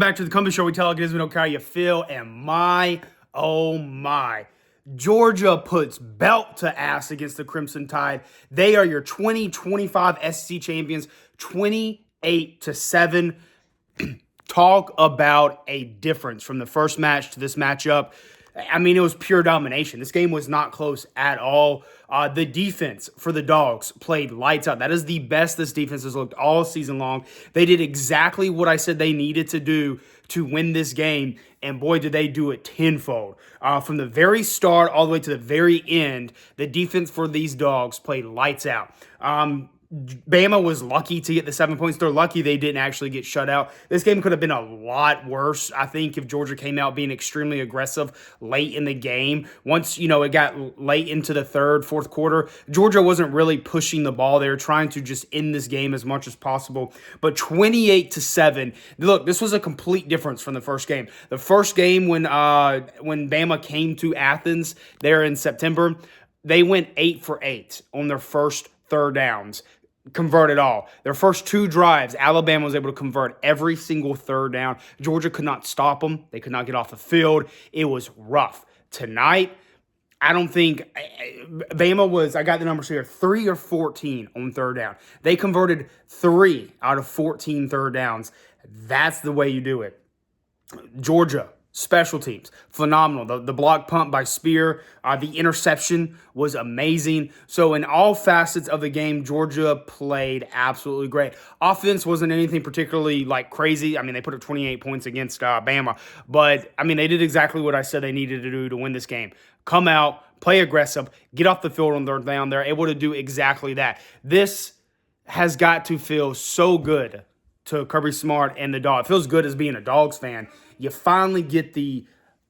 Back to the Compass Show. We tell it is, we don't care how you feel. And oh my, Georgia puts belt to ass against the Crimson Tide. They are your 2025 SEC champions, 28-7. Talk about a difference from the first match to this matchup. I mean, it was pure domination. This game was not close at all. The defense for the Dogs played lights out. That is the best this defense has looked all season long. They did exactly what I said they needed to do to win this game, and boy, did they do it tenfold. From the very start all the way to the very end, the defense for these Dogs played lights out. Bama was lucky to get the 7 points. They're lucky they didn't actually get shut out. This game could have been a lot worse, I think, if Georgia came out being extremely aggressive late in the game. Once, it got late into the third, fourth quarter, Georgia wasn't really pushing the ball. They were trying to just end this game as much as possible. But 28-7, look, this was a complete difference from the first game. The first game when Bama came to Athens there in September, they went 8 for 8 on their first third downs. Converted all. Their first two drives, Alabama was able to convert every single third down. Georgia could not stop them. They could not get off the field. It was rough. Tonight, I don't think Bama was, I got the numbers here, 3 or 14 on third down. They converted 3 out of 14 third downs. That's the way you do it. Georgia, special teams, phenomenal. The block punt by Spear, the interception was amazing. So in all facets of the game, Georgia played absolutely great. Offense wasn't anything particularly crazy. I mean, they put up 28 points against Bama, but I mean, they did exactly what I said they needed to do to win this game. Come out, play aggressive, get off the field on third down. They're able to do exactly that. This has got to feel so good to Kirby Smart and the Dog. It feels good as being a Dogs fan. You finally get the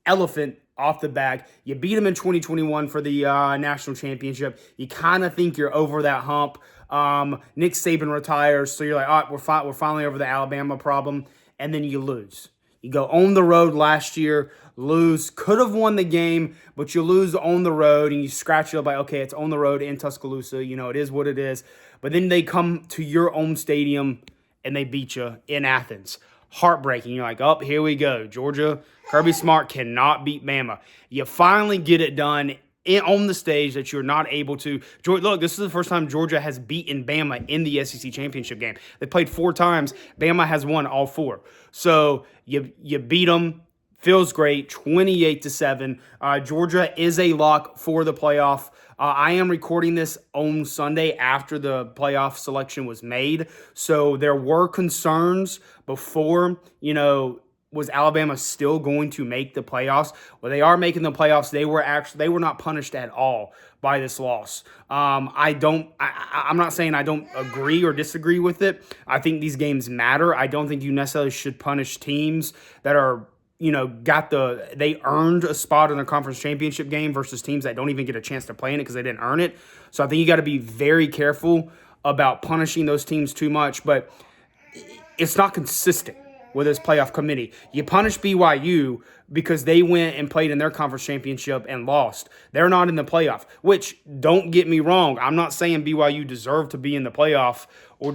elephant off the bag. You beat them in 2021 for the national championship. You kind of think you're over that hump. Nick Saban retires, so you're like, all right, we're finally over the Alabama problem, and then you lose. You go on the road last year, lose, could have won the game, but you lose on the road, and you scratch it up like, okay, it's on the road in Tuscaloosa. It is what it is. But then they come to your own stadium, and they beat you in Athens. Heartbreaking. You're like, oh, here we go. Georgia, Kirby Smart cannot beat Bama. You finally get it done on the stage that you're not able to. Look, this is the first time Georgia has beaten Bama in the SEC championship game. They played 4 times. Bama has won all 4. So you beat them. Feels great. 28-7. Georgia is a lock for the playoff. I am recording this on Sunday after the playoff selection was made. So there were concerns before, was Alabama still going to make the playoffs? Well, they are making the playoffs. They were not punished at all by this loss. I'm not saying I don't agree or disagree with it. I think these games matter. I don't think you necessarily should punish teams that are they earned a spot in the conference championship game versus teams that don't even get a chance to play in it because they didn't earn it. So I think you got to be very careful about punishing those teams too much, but it's not consistent with this playoff committee. You punish BYU because they went and played in their conference championship and lost. They're not in the playoff, which, don't get me wrong, I'm not saying BYU deserved to be in the playoff or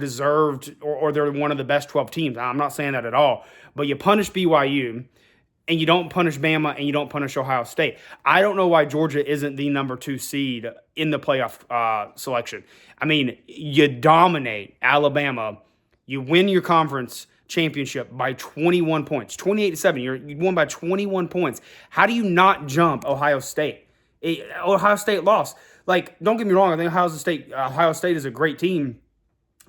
they're one of the best 12 teams. I'm not saying that at all. But you punish BYU, and you don't punish Bama, and you don't punish Ohio State. I don't know why Georgia isn't the number 2 seed in the playoff selection. I mean, you dominate Alabama. You win your conference championship by 21 points. 28-7. You won by 21 points. How do you not jump Ohio State? Ohio State lost. Don't get me wrong. I think Ohio State is a great team.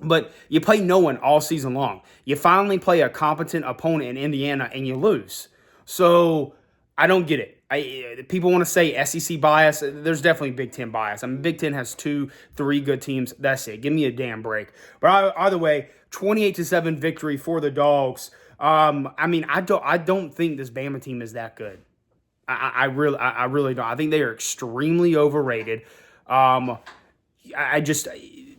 But you play no one all season long. You finally play a competent opponent in Indiana, and you lose. So I don't get it. People want to say SEC bias. There's definitely Big Ten bias. I mean, Big Ten has 2-3 good teams. That's it. Give me a damn break. But either way, 28-7 victory for the Dogs. I don't think this Bama team is that good. I really don't. I think they are extremely overrated.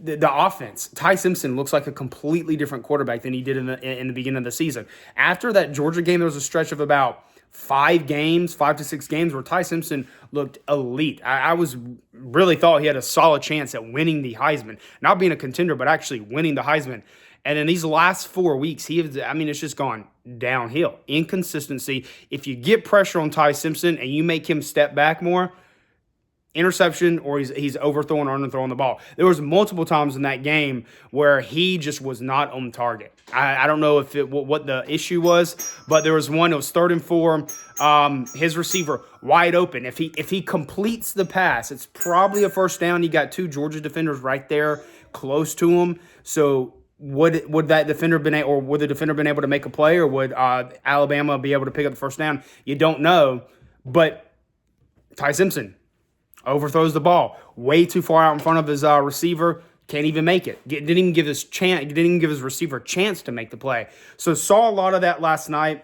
The offense, Ty Simpson looks like a completely different quarterback than he did in the beginning of the season. After that Georgia game, there was a stretch of about 5 to 6 games where Ty Simpson looked elite. I really thought he had a solid chance at winning the Heisman. Not being a contender, but actually winning the Heisman. And in these last 4 weeks, it's just gone downhill. Inconsistency. If you get pressure on Ty Simpson and you make him step back more, interception, or he's overthrowing or underthrowing the ball. There was multiple times in that game where he just was not on target. I don't know what the issue was, but there was one. It was 3rd and 4. His receiver wide open. If he completes the pass, it's probably a first down. You got 2 Georgia defenders right there close to him. So would that defender would the defender been able to make a play, or would Alabama be able to pick up the first down? You don't know, but Ty Simpson overthrows the ball way too far out in front of his receiver. Can't even make it. Didn't even give his receiver a chance to make the play. So saw a lot of that last night.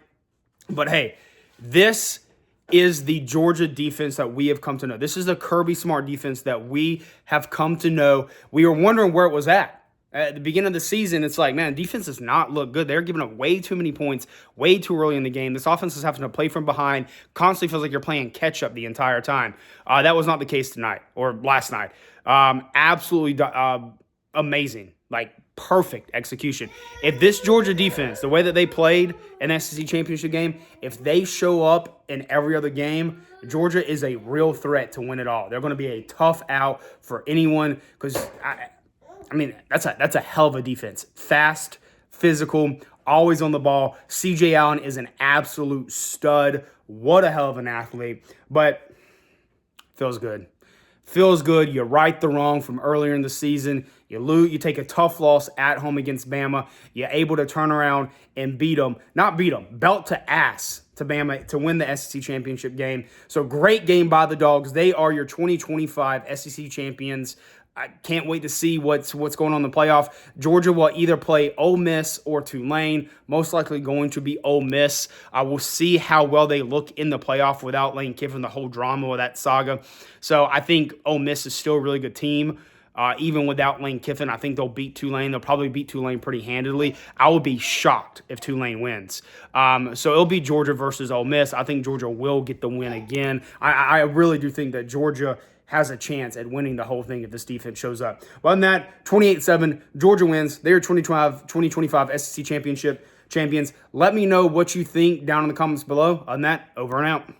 But hey, this is the Georgia defense that we have come to know. This is the Kirby Smart defense that we have come to know. We were wondering where it was at. At the beginning of the season, it's like, man, defense does not look good. They're giving up way too many points, way too early in the game. This offense is having to play from behind. Constantly feels like you're playing catch-up the entire time. That was not the case tonight or last night. Absolutely amazing. Like, perfect execution. If this Georgia defense, the way that they played in the SEC championship game, if they show up in every other game, Georgia is a real threat to win it all. They're going to be a tough out for anyone because that's a hell of a defense. Fast, physical, always on the ball. CJ Allen is an absolute stud. What a hell of an athlete. But feels good. Feels good. You right the wrong from earlier in the season. You lose. You take a tough loss at home against Bama. You're able to turn around and belt to ass to Bama to win the SEC championship game. So great game by the Dogs. They are your 2025 SEC champions. I can't wait to see what's going on in the playoff. Georgia will either play Ole Miss or Tulane. Most likely going to be Ole Miss. I will see how well they look in the playoff without Lane Kiffin, the whole drama of that saga. So I think Ole Miss is still a really good team. Even without Lane Kiffin, I think they'll beat Tulane. They'll probably beat Tulane pretty handedly. I would be shocked if Tulane wins. So it'll be Georgia versus Ole Miss. I think Georgia will get the win again. I really do think that Georgia has a chance at winning the whole thing if this defense shows up. Well, other than that, 28-7, Georgia wins. They are 2025 SEC championship champions. Let me know what you think down in the comments below. Other than that, over and out.